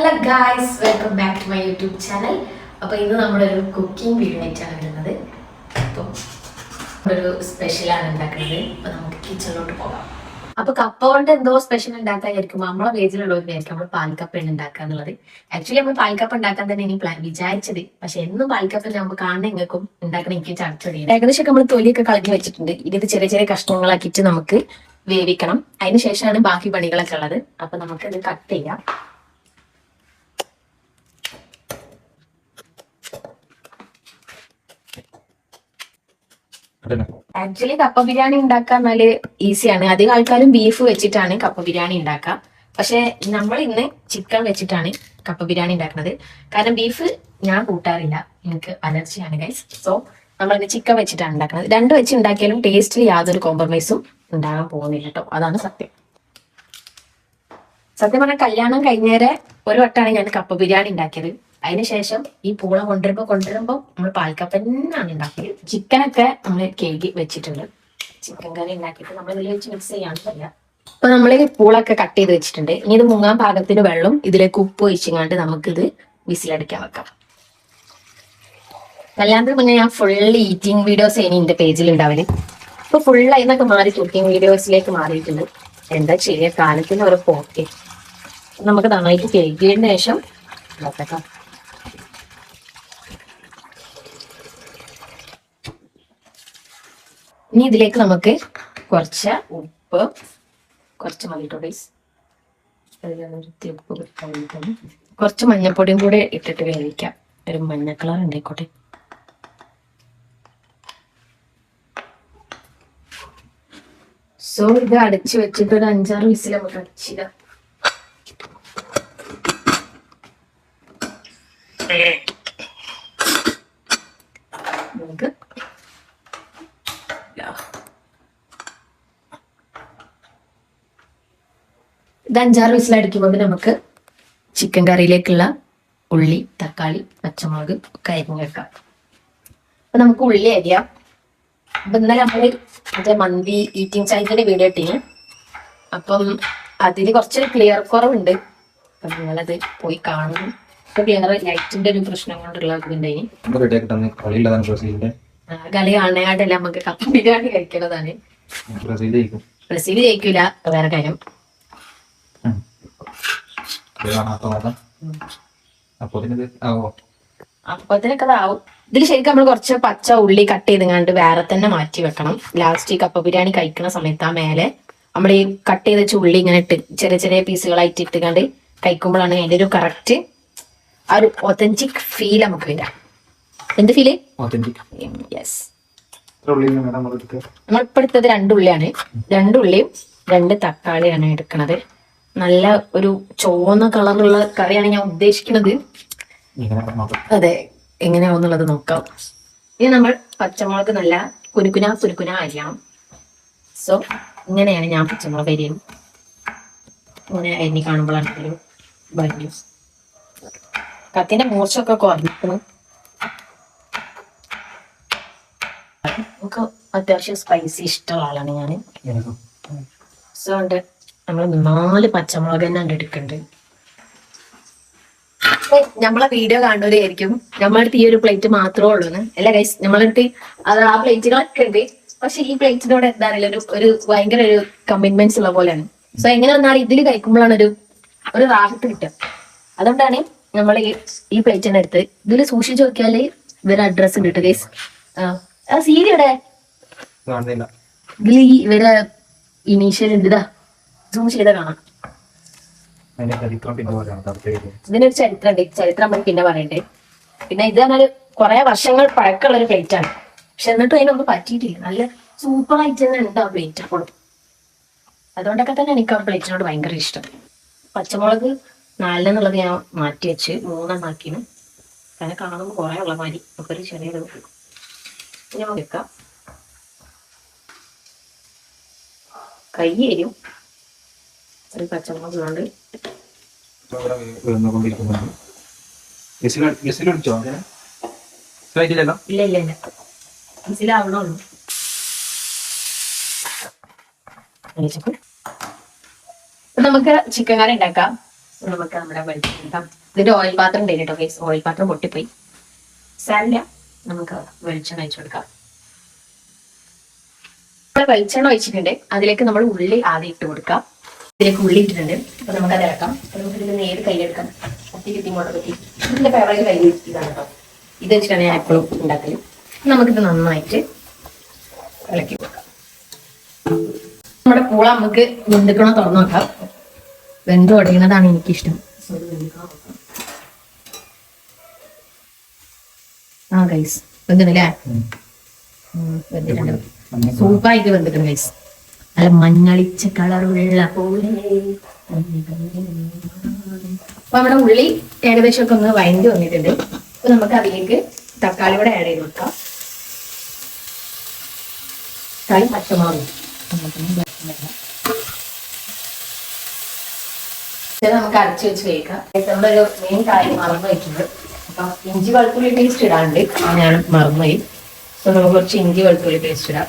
Hello guys, welcome back to my YouTube channel. അപ്പോൾ ഇന്ന് നമ്മളൊരു കുക്കിംഗ് വീഡിയോ ആയിട്ടാണ് വരുന്നത്. അപ്പോൾ ഒരു സ്പെഷ്യലാണ് ഉണ്ടാക്കുന്നത്. അപ്പോൾ നമുക്ക് കിച്ചണിലോട്ട് പോകാം. അപ്പോൾ കപ്പ കൊണ്ട് എന്തോ സ്പെഷ്യൽ ഉണ്ടാക്കാനായിരിക്കും നമ്മളെ പേജിലുള്ളവരായിരിക്കും നമ്മൾ പാൽക്കപ്പ ഉണ്ടാക്കുക എന്നുള്ളത്. ആക്ച്വലി നമ്മൾ പാൽക്കപ്പ ഉണ്ടാക്കാൻ തന്നെ ഇനി വിചാരിച്ചത്. പക്ഷെ എന്നും പാൽക്കപ്പ നമുക്ക് കാണുന്ന എങ്ങൾക്കും ഉണ്ടാക്കണം എനിക്ക് ചടച്ചൊടിയാണ്. ഏകദേശം നമ്മൾ തൊലിയൊക്കെ കളഞ്ഞു വെച്ചിട്ടുണ്ട്. ഇത് ചെറിയ ചെറിയ കഷ്ണങ്ങളാക്കിയിട്ട് നമുക്ക് വേവിക്കണം. അതിന് ശേഷമാണ് ബാക്കി പണികളൊക്കെ ഉള്ളത്. അപ്പൊ നമുക്ക് ഇത് കട്ട് ചെയ്യാം. ആക്ച്വലി കപ്പ ബിരിയാണി ഉണ്ടാക്കാൻ നല്ല ഈസിയാണ്. അധികം ആൾക്കാരും ബീഫ് വെച്ചിട്ടാണ് കപ്പ ബിരിയാണി ഉണ്ടാക്കുക. പക്ഷെ നമ്മൾ ഇന്ന് ചിക്കൻ വെച്ചിട്ടാണ് കപ്പ ബിരിയാണി ഉണ്ടാക്കുന്നത്. കാരണം ബീഫ് ഞാൻ കൂട്ടാറില്ല, എനിക്ക് അലർജിയാണ് ഗൈസ്. സോ നമ്മൾ ഇന്ന് ചിക്കൻ വെച്ചിട്ടാണ് ഉണ്ടാക്കുന്നത്. രണ്ട് വെച്ച് ഉണ്ടാക്കിയാലും ടേസ്റ്റിൽ യാതൊരു കോംപ്രമൈസും ഉണ്ടാകാൻ പോകുന്നില്ല കേട്ടോ. അതാണ് സത്യം. സത്യം പറഞ്ഞാൽ കല്യാണം കഴിഞ്ഞേരെ ഒരു വട്ടമാണ് ഞാൻ കപ്പ ബിരിയാണി ഉണ്ടാക്കിയത്. അതിനുശേഷം ഈ പൂള കൊണ്ടുവരുമ്പോ നമ്മൾ പാൽക്കപ്പ തന്നെയാണ് ഉണ്ടാക്കിയത്. ചിക്കനൊക്കെ നമ്മൾ കഴുകി വെച്ചിട്ടുണ്ട്. ചിക്കൻ കറി ഉണ്ടാക്കിയിട്ട് നമ്മൾ ഇതിൽ വെച്ച് മിക്സ് ചെയ്യാൻ പറ്റില്ല. അപ്പൊ നമ്മൾ ഈ പൂളൊക്കെ കട്ട് ചെയ്ത് വെച്ചിട്ടുണ്ട്. ഇനി ഇത് മുങ്ങാൻ പാകത്തിന് വെള്ളം ഇതിലേക്ക് ഉപ്പ് ഒഴിച്ചങ്ങാണ്ട് നമുക്കിത് വിസിലടിക്കാൻ വെക്കാം. കല്യാണത്തിന് മുന്നേ ഞാൻ ഫുള്ള് ഈറ്റിംഗ് വീഡിയോസ് ഇനി എന്റെ പേജിൽ ഉണ്ടാവല്. ഇപ്പൊ ഫുള്ള് അതിനൊക്കെ മാറി കുക്കിംഗ് വീഡിയോസിലേക്ക് മാറിയിട്ടുണ്ട്. എന്താ ചെയ്യുക, കാലത്തിന് ഒരു പോക്കെ. നമുക്ക് നന്നായിട്ട് കഴുകിയതിന് ശേഷം നോക്കാം. ഇനി ഇതിലേക്ക് നമുക്ക് കുറച്ച് ഉപ്പ്, കുറച്ച് മല്ലിപ്പൊടി, ഉപ്പ് കുറച്ച് മഞ്ഞൾപ്പൊടിയും കൂടെ ഇട്ടിട്ട് വേവിക്കാം. ഒരു മഞ്ഞ കളർ ഉണ്ടായിക്കോട്ടെ. സോ ഇത് അടച്ചു വെച്ചിട്ട് ഒരു 5-6 വിസിൽ നമുക്ക് അടിച്ചിടാം. നമുക്ക് ഇത് 5-6 വിസിലടിക്കുമ്പോൾ നമുക്ക് ചിക്കൻ കറിയിലേക്കുള്ള ഉള്ളി, തക്കാളി, പച്ചമുളക് ഒക്കെ അരിഞ്ഞ് വെക്കാം. അപ്പൊ നമുക്ക് ഉള്ളി അരിയാം. അപ്പൊ ഇന്നലെ നമ്മള് മറ്റേ മന്തി ഈറ്റിംഗ് ചാനലിന്റെ വീഡിയോ ഇട്ടീന്. അപ്പം അതിന് കുറച്ച് ക്ലിയർ കുറവുണ്ട്. അപ്പൊ നിങ്ങളത് പോയി കാണണം. ഇപ്പൊ ക്ലിയർ ലൈറ്റിന്റെ ഒരു പ്രശ്നം കൊണ്ടുള്ള ഇതിണ്ടായി. കളി കാണാനായിട്ടല്ല നമുക്ക് കപ്പ ബിരിയാണി കഴിക്കേണ്ടതാണ്. ബ്രസീൽ ജയിക്കൂല, വേറെ കാര്യം. അപ്പത്തിനൊക്കെ അതാവും. ഇതിൽ ശരിക്കും നമ്മൾ കുറച്ച് പച്ച ഉള്ളി കട്ട് ചെയ്തങ്ങാണ്ട് വേറെ തന്നെ മാറ്റി വെക്കണം. ലാസ്റ്റ് ഈ കപ്പ ബിരിയാണി കഴിക്കുന്ന സമയത്ത് ആ മേലെ നമ്മൾ ഈ കട്ട് ചെയ്ത വെച്ച ഉള്ളി ഇങ്ങനെ ഇട്ട് ചെറിയ ചെറിയ പീസുകളായിട്ട് ഇട്ടുകൊണ്ട് കഴിക്കുമ്പോഴാണ് അതിന്റെ ഒരു കറക്റ്റ് ആ ഒരു ഒതന്റിക് ഫീൽ നമുക്ക് വരാം. എന്ത് ഫീല്? യെസ്. നമ്മളിപ്പോ എടുത്തത് 2 ഉള്ളിയാണ്. 2 ഉള്ളിയും 2 തക്കാളിയാണ് എടുക്കണത്. നല്ല ഒരു ചുവന്ന കളറുള്ള കറിയാണ് ഞാൻ ഉദ്ദേശിക്കുന്നത്. അതെ, എങ്ങനെയാവുന്നുള്ളത് നോക്കാം. ഇനി നമ്മൾ പച്ചമുളക് നല്ല കുനുക്കുന അരിയണം. സോ ഇങ്ങനെയാണ് ഞാൻ പച്ചമുളക് അരിയും. ഇങ്ങനെ അരി കാണുമ്പോഴാണ് ഒരു ഭംഗി. കത്തിന്റെ മൂർച്ചൊക്കെ കുറഞ്ഞിരിക്കുന്നു. നമുക്ക് അത്യാവശ്യം സ്പൈസി ഇഷ്ടമുള്ള ആളാണ് ഞാൻ. സോ ഉണ്ട് നമ്മൾ 4 പച്ചമുളക് തന്നെ എടുക്കുന്നുണ്ട്. നമ്മളെ വീഡിയോ കാണുന്നവരായിരിക്കും നമ്മളടുത്ത് ഈ ഒരു പ്ലേറ്റ് മാത്രമേ ഉള്ളൂ. അല്ല ഗൈസ്, നമ്മളടുത്ത് അത് ആ പ്ലേറ്റുകളൊക്കെ ഉണ്ട്. പക്ഷെ ഈ പ്ലേറ്റിനോട് എന്താ അറിയില്ല, ഒരു ഭയങ്കര ഒരു കമ്മിറ്റ്മെന്റ്സ് ഉള്ള പോലെയാണ്. സോ എങ്ങനെ വന്നാൽ ഇതിൽ കഴിക്കുമ്പോഴാണ് ഒരു റാഹത്ത് കിട്ടുക. അതുകൊണ്ടാണ് നമ്മൾ ഈ പ്ലേറ്റ് തന്നെ എടുത്ത്. ഇതിൽ സൂക്ഷിച്ചു നോക്കിയാല് ഇവരെ അഡ്രസ് ഉണ്ട് ഗൈസ്. സീരിയുടെ ഇതിൽ ഇവരെ ഇനീഷ്യൽ ഉണ്ട്. ഇതാ സൂം ചെയ്താ കാണാം. ഇതിനൊരു ചരിത്രം ഉണ്ട്. ചരിത്രം നമ്മൾ പിന്നെ പറയണ്ടേ. പിന്നെ ഇത് പറഞ്ഞാല് കുറെ വർഷങ്ങൾ പഴക്കമുള്ള ഒരു പ്ലേറ്റ് ആണ്. പക്ഷെ എന്നിട്ടും അതിനൊന്നും പറ്റിയിട്ടില്ല. നല്ല സൂപ്പർ ആയിട്ട് തന്നെ ഉണ്ട് ആ പ്ലേറ്റ് അപ്പോഴും. അതുകൊണ്ടൊക്കെ തന്നെ എനിക്ക് ആ പ്ലേറ്റിനോട് ഭയങ്കര ഇഷ്ടം. പച്ചമുളക് 4 എന്നുള്ളത് ഞാൻ മാറ്റി വെച്ച് 3 ആക്കിന്. കാരണം കാണുമ്പോൾ കുറെ ഉള്ള മാതിരി ഒക്കെ ഒരു ചെറിയത് ഞാൻ വെക്കാം. കൈ എരിയും. ചെറിയ പച്ചമുളക് കൊണ്ട് ഇല്ല മനസ്സിലാവണുള്ളൂ. നമുക്ക് ചിക്കൻ കറി ഉണ്ടാക്കാം. നമുക്ക് നമ്മുടെ വെളിച്ചെണ്ണ, ഇതിന്റെ ഓയിൽ പാത്രം ഉണ്ട് കേട്ടോ ഗൈസ്. ഓയിൽ പാത്രം പൊട്ടിപ്പോയി, സാരില്ല. നമുക്ക് വെളിച്ചെണ്ണ ഒഴിച്ചു കൊടുക്കാം. നമ്മൾ വെളിച്ചെണ്ണ ഒഴിച്ചിട്ടുണ്ട്. അതിലേക്ക് നമ്മൾ ഉള്ളി ആദ്യം ഇട്ട് കൊടുക്കാം. ഇതിലേക്ക് ഉള്ളി ഇട്ടിട്ടുണ്ട്. അപ്പൊ നമുക്കത് ഇറക്കാം. നമുക്ക് ഇതിൽ നേര് കയ്യിലെടുക്കാം. കത്തി കിട്ടി മുളക് പറ്റി ഇതിന്റെ ഫേവറേറ്റ് കയ്യിൽ ഇതാണ് കേട്ടോ. ഇത് വെച്ചിട്ടാണ് ഞാൻ എപ്പോഴും ഉണ്ടാക്കല്. നമുക്കിത് നന്നായിട്ട് ഇളക്കി കൊടുക്കാം. നമ്മുടെ പൂള നമുക്ക് വെന്തിക്കണോ തുറന്നു നോക്കാം. വെന്ത് ഉടയുന്നതാണ് എനിക്കിഷ്ടം. ആ ഗൈസ് വെന്തില്ലേ? വെന്തിട്ടുണ്ട്. സൂപ്പായിട്ട് വെന്തിട്ടുണ്ട് ഗൈസ്. നല്ല മഞ്ഞളിച്ച കളറുള്ള പോലെ. അപ്പൊ നമ്മുടെ ഉള്ളി ഏകദേശം ഒക്കെ ഒന്ന് വഴണ്ടി വന്നിട്ടുണ്ട്. അപ്പൊ നമുക്ക് അതിലേക്ക് തക്കാളി കൂടെ ആഡ് ചെയ്ത് കൊടുക്കാം. തക്കാളി പച്ചമുളക് നമുക്ക് അരച്ച് വെച്ച് കഴിക്കാം. നമ്മുടെ ഒരു മെയിൻ കാര്യം മറന്നു വെക്കുന്നത്, അപ്പൊ ഇഞ്ചി വെളുത്തുള്ളി പേസ്റ്റ് ഇടാണ്ട് ഞാൻ മറന്നുപോയി. സോ നമുക്ക് കുറച്ച് ഇഞ്ചി വെളുത്തുള്ളി പേസ്റ്റ് ഇടാം.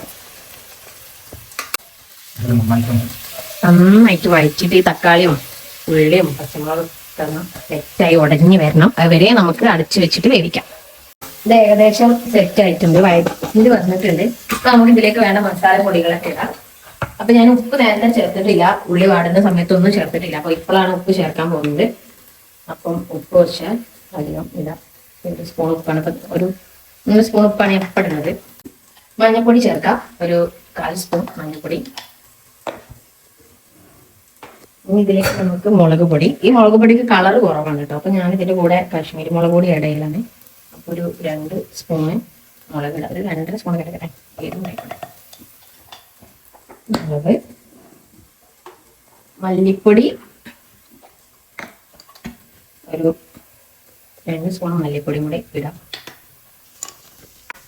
നന്നായിട്ട് വഴറ്റിട്ട് ഈ തക്കാളിയും ഉള്ളിയും പച്ചമുളകും സെറ്റായി ഉടഞ്ഞു വരണം. അതുവരെ നമുക്ക് അടച്ചു വെച്ചിട്ട് വേവിക്കാം. ഇത് ഏകദേശം സെറ്റ് ആയിട്ടുണ്ട്, വഴറ്റി വന്നിട്ടുണ്ട്. അപ്പൊ നമുക്ക് ഇതിലേക്ക് വേണ്ട മസാല പൊടികളൊക്കെ ഇടാം. അപ്പൊ ഞാൻ ഉപ്പ് നേരത്തെ ചേർത്തിട്ടില്ല, ഉള്ളി വാടുന്ന സമയത്തൊന്നും ചേർത്തിട്ടില്ല. അപ്പൊ ഇപ്പോഴാണ് ഉപ്പ് ചേർക്കാൻ പോകുന്നത്. അപ്പം ഉപ്പ് കുറച്ച് അധികം ഇടാം. 1 സ്പൂൺ ഉപ്പാണ്. ഇപ്പൊ ഒരു 3 സ്പൂൺ ഉപ്പാണ് എപ്പോൾ ഇടുന്നത്. മഞ്ഞൾപ്പൊടി ചേർക്കാം, ഒരു 1/4 സ്പൂൺ മഞ്ഞൾപ്പൊടി. ഇനി ഇതിലേക്ക് നമുക്ക് മുളക് പൊടി. ഈ മുളക് പൊടിക്ക് കളർ കുറവാണ് കേട്ടോ. അപ്പൊ ഞാൻ ഇതിന്റെ കൂടെ കാശ്മീരി മുളക് പൊടി ആഡ് ചെയ്യലാണ്. അപ്പൊ ഒരു 2 സ്പൂണ് മുളക് ഇടാം. ഒരു 2.5 സ്പൂൺ കിടക്കട്ടെ. മുളക്, മല്ലിപ്പൊടി ഒരു 2 സ്പൂൺ മല്ലിപ്പൊടിയും കൂടി ഇടാം.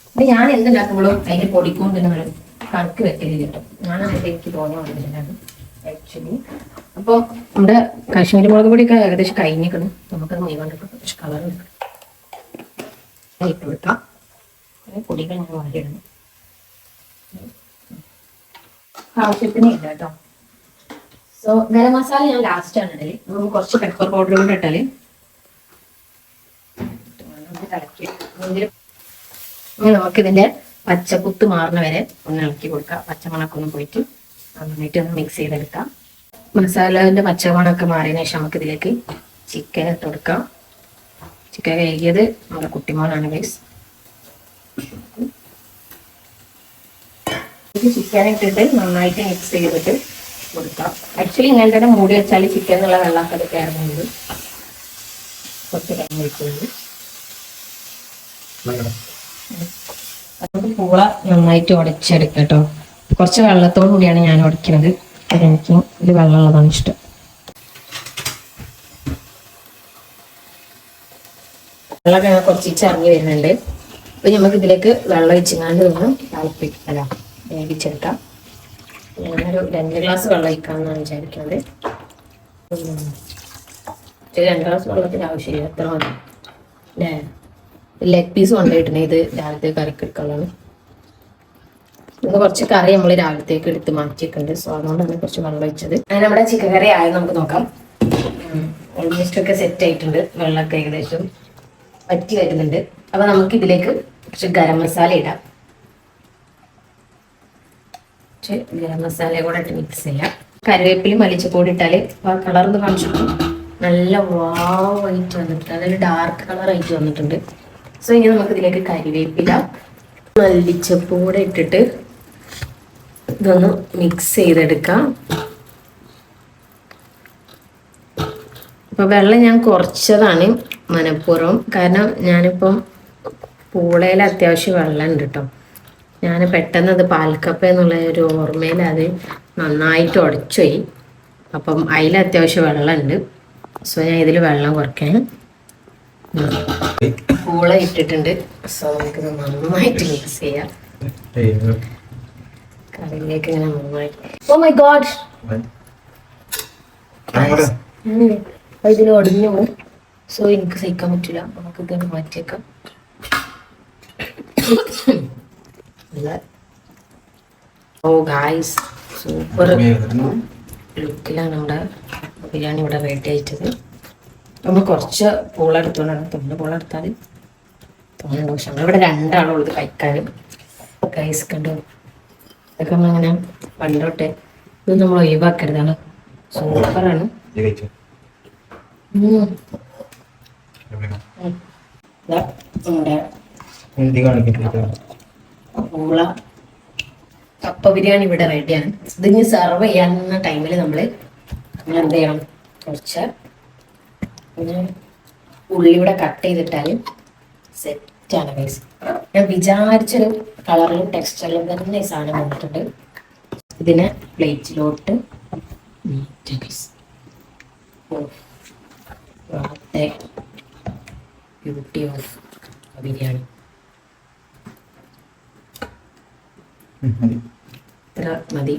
അപ്പൊ ഞാൻ എന്തുണ്ടാക്കുമ്പോഴും അതിന്റെ പൊടിക്കും പിന്നെ കണക്ക് വെക്കലില്ല കേട്ടോ. ഞാനത് എനിക്ക് തോന്നിയ വന്നിട്ടുണ്ടായിരുന്നു ആക്ച്വലി. അപ്പോൾ നമ്മുടെ കാശ്മീരി മുളക് പൊടിയൊക്കെ ഏകദേശം കഴിഞ്ഞിരിക്കണം. നമുക്കത് മുഴുവൻ കുറച്ച് കളർ ഇട്ട് കൊടുക്കാം. പൊടികൾ ഞാൻ വാരിയിടണം. ആവശ്യത്തിന് ഇല്ല കേട്ടോ. സോ ഗരം മസാല ഞാൻ ലാസ്റ്റ് ആണ് ഇടല്. നമുക്ക് കുറച്ച് പെപ്പർ പൗഡർ കൂടെ ഇട്ടാല് നമുക്കിതിന്റെ പച്ചക്കുത്ത് മാറുന്ന വരെ ഒന്ന് ഇളക്കി കൊടുക്കാം. പച്ചമണക്കൊന്ന് പോയിട്ട് നന്നായിട്ട് ഒന്ന് മിക്സ് ചെയ്തെടുക്കാം. മസാലേന്റെ പച്ചമണമൊക്കെ മാറിയതിനു ശേഷം നമുക്ക് ഇതിലേക്ക് ചിക്കൻ ഇട്ട് കൊടുക്കാം. ചിക്കൻ കഴുകിയത് നമ്മുടെ കുട്ടിമോനാണ് ഗൈസ്. ചിക്കൻ ഇട്ടിട്ട് നന്നായിട്ട് മിക്സ് ചെയ്തിട്ട് കൊടുക്കാം. ആക്ച്വലി ഇങ്ങനെ തന്നെ മൂടി വെച്ചാൽ ചിക്കൻ എന്നുള്ള വെള്ളമൊക്കെ അത് കയറുന്നത്. കുറച്ച് ടൈം വെക്കുന്നത് അതുകൊണ്ട് പൂള നന്നായിട്ട് ഉടച്ചെടുക്കാം കേട്ടോ. കുറച്ച് വെള്ളത്തോടു കൂടിയാണ് ഞാൻ ഉടയ്ക്കുന്നത്. എനിക്ക് ഇത് വെള്ളമുള്ളതാണ് ഇഷ്ടം. വെള്ളമൊക്കെ കുറച്ച് ഇറങ്ങി വരുന്നുണ്ട്. അപ്പൊ നമുക്ക് ഇതിലേക്ക് വെള്ളം ഒഴിച്ചങ്ങാണ്ട് ഒന്ന് വേവിച്ചെടുക്കാം. ഞാനൊരു 2 ഗ്ലാസ് വെള്ളം ഒഴിക്കാമെന്നാണ് വിചാരിക്കുന്നത്. 2 ഗ്ലാസ് വെള്ളത്തിന് ആവശ്യമില്ല, എത്ര മതി അല്ലേ? ലെഗ് പീസ് കൊണ്ടുപോയിട്ടുണ്ട്. ഇത് രാവിലത്തെ കറിക്ക് എടുക്കാനുള്ളതാണ്. ഇന്ന് കുറച്ച് കറി നമ്മൾ രാവിലത്തേക്ക് എടുത്ത് മാറ്റിയിട്ടുണ്ട്. സോ അതുകൊണ്ടാണ് കുറച്ച് വെള്ളം ഒഴിച്ചത്. അങ്ങനെ നമ്മുടെ ചിക്കൻ കറി ആയത് നമുക്ക് നോക്കാം. ഓൾമോസ്റ്റ് ഒക്കെ സെറ്റ് ആയിട്ടുണ്ട്. വെള്ളമൊക്കെ ഏകദേശം വറ്റി വരുന്നുണ്ട്. അപ്പൊ നമുക്ക് ഇതിലേക്ക് കുറച്ച് ഗരം മസാല ഇടാം. ഗരം മസാല കൂടെ ഇട്ട് മിക്സ് ചെയ്യാം. കറിവേപ്പിലും മല്ലിച്ചപ്പൊടി ഇട്ടാല് ആ കളർന്ന് കാണിച്ചു നല്ല വാവായിട്ട് വന്നിട്ടുണ്ട്. അതൊരു ഡാർക്ക് കളർ ആയിട്ട് വന്നിട്ടുണ്ട്. സോ ഇനി നമുക്ക് ഇതിലേക്ക് കരിവേപ്പില മല്ലിച്ചപ്പ് കൂടെ ഇട്ടിട്ട് ഇതൊന്ന് മിക്സ് ചെയ്തെടുക്കാം. അപ്പൊ വെള്ളം ഞാൻ കുറച്ചതാണ് മനഃപൂർവ്വം. കാരണം ഞാനിപ്പം പൂളയിൽ അത്യാവശ്യം വെള്ളം ഉണ്ട് കേട്ടോ. ഞാൻ പെട്ടെന്ന് അത് പാൽക്കപ്പ എന്നുള്ള ഒരു ഓർമ്മയിൽ അത് നന്നായിട്ട് ഉടച്ചുപോയി. അപ്പം അതിൽ അത്യാവശ്യം വെള്ളമുണ്ട്. സോ ഞാൻ ഇതിൽ വെള്ളം കുറയ്ക്കാൻ പൂള ഇട്ടിട്ടുണ്ട്. സോ നമുക്കിത് നന്നായിട്ട് മിക്സ് ചെയ്യാം. കറിയിലേക്ക് ഇങ്ങനെ നന്നായിട്ട്. ഓ മൈ ഗോഡ്, ഇതിൽ ഒടിഞ്ഞു പോകും. സോ എനിക്ക് സഹിക്കാൻ പറ്റില്ല. നമുക്ക് ഇതൊന്ന് മാറ്റിയേക്കാം. ഓ ഗായ്സ്, സൂപ്പർ ലുക്കിലാണ് നമ്മുടെ ബിരിയാണി ഇവിടെ റെഡി ആയിട്ടത്. നമ്മൾ കുറച്ച് പൂളെടുത്തോണ്ടാണ്, തൊണ്ട് പൂളെടുത്താൽ തോന്നുന്നു. പക്ഷെ നമ്മളിവിടെ രണ്ടാളുള്ളൂ ഇത് കഴിക്കാൻ. ഗൈസ് കണ്ടു, ഇതൊക്കെ നമ്മളിങ്ങനെ പണ്ടോട്ടെ ഇത് നമ്മൾ ഒഴിവാക്കരുതാണ്. സൂപ്പറാണ്. നമ്മുടെ പൂള കപ്പ ബിരിയാണി ഇവിടെ റെഡിയാണ്. ഇതിന് സെർവ് ചെയ്യാവുന്ന ടൈമിൽ നമ്മൾ എന്ത് ചെയ്യണം, കുറച്ച് ഉള്ളിയുടെ കട്ട് ചെയ്തിട്ടാൽ സെറ്റാണ് ഗൈസ്. ഞാൻ വിചാരിച്ചൊരു കളറിലും ടെക്സ്ചറിലും തന്നെ ഈ സാധനം വന്നിട്ടുണ്ട്. ഇതിനെ പ്ലേറ്റിലോട്ട് ബ്യൂട്ടി ഓഫ് ബിരിയാണി. ഇത്ര മതി.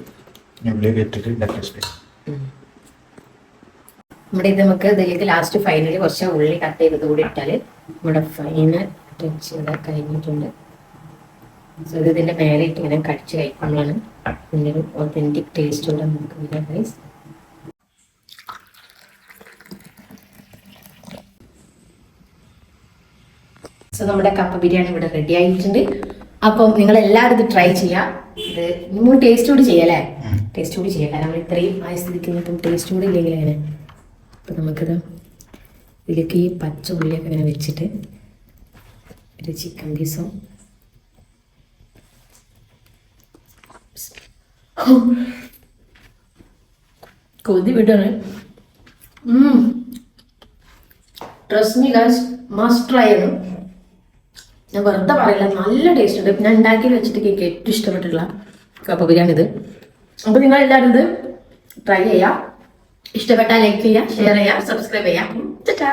നമ്മുടെ ഇത് നമുക്ക് ഇതിലേക്ക് ലാസ്റ്റ് ഫൈനലി കുറച്ച് ഉള്ളി കട്ട് ചെയ്തത് കൂടി ഇട്ടാൽ നമ്മുടെ ഫൈനൽ ടച്ച് ഇവിടെ കഴിഞ്ഞിട്ടുണ്ട്. സോ ഇത് ഇതിൻ്റെ മേലെ ഇട്ട് ഇങ്ങനെ കടിച്ച് കഴിക്കുമ്പോഴാണ് ഇതിൻ്റെ ഒരു ഒതൻറ്റിക് ടേസ്റ്റ് കൂടെ നമുക്ക് വരാം ഗൈസ്. സോ നമ്മുടെ കപ്പ ബിരിയാണി ഇവിടെ റെഡി ആയിട്ടുണ്ട്. അപ്പം നിങ്ങൾ എല്ലാവരും ഇത് ട്രൈ ചെയ്യാം. ഇത് നമ്മൾ ടേസ്റ്റ് കൂടി ചെയ്യാം അല്ലേ? ടേസ്റ്റ് കൂടി ചെയ്യാം, കാരണം നമ്മൾ ഇത്രയും ആയ സ്ഥിതിക്ക് ഇപ്പം ടേസ്റ്റ് കൂടി ഇല്ലെങ്കിൽ അങ്ങനെ. അപ്പം നമുക്കിത് ഇതിലേക്ക് ഈ പച്ച ഉള്ളിയൊക്കെ ഇങ്ങനെ വെച്ചിട്ട് ഒരു ചിക്കൻ പീസും കൊതി വിടാണ്. Trust me guys, must try ആണ്. ഞാൻ വെറുതെ പറയില്ല, നല്ല ടേസ്റ്റ് ഉണ്ട്. ഞാൻ ഉണ്ടാക്കി വെച്ചിട്ട് എനിക്ക് ഏറ്റവും ഇഷ്ടപ്പെട്ടിട്ടുള്ള കപ്പ ബിരിയാണി ഇത്. അപ്പോൾ നിങ്ങൾ എല്ലാവരും ഇത് ട്രൈ ചെയ്യുക. ഇഷ്ടപ്പെട്ടാൽ ലൈക്ക് ചെയ്യുക, ഷെയർ ചെയ്യുക, സബ്സ്ക്രൈബ് ചെയ്യുക.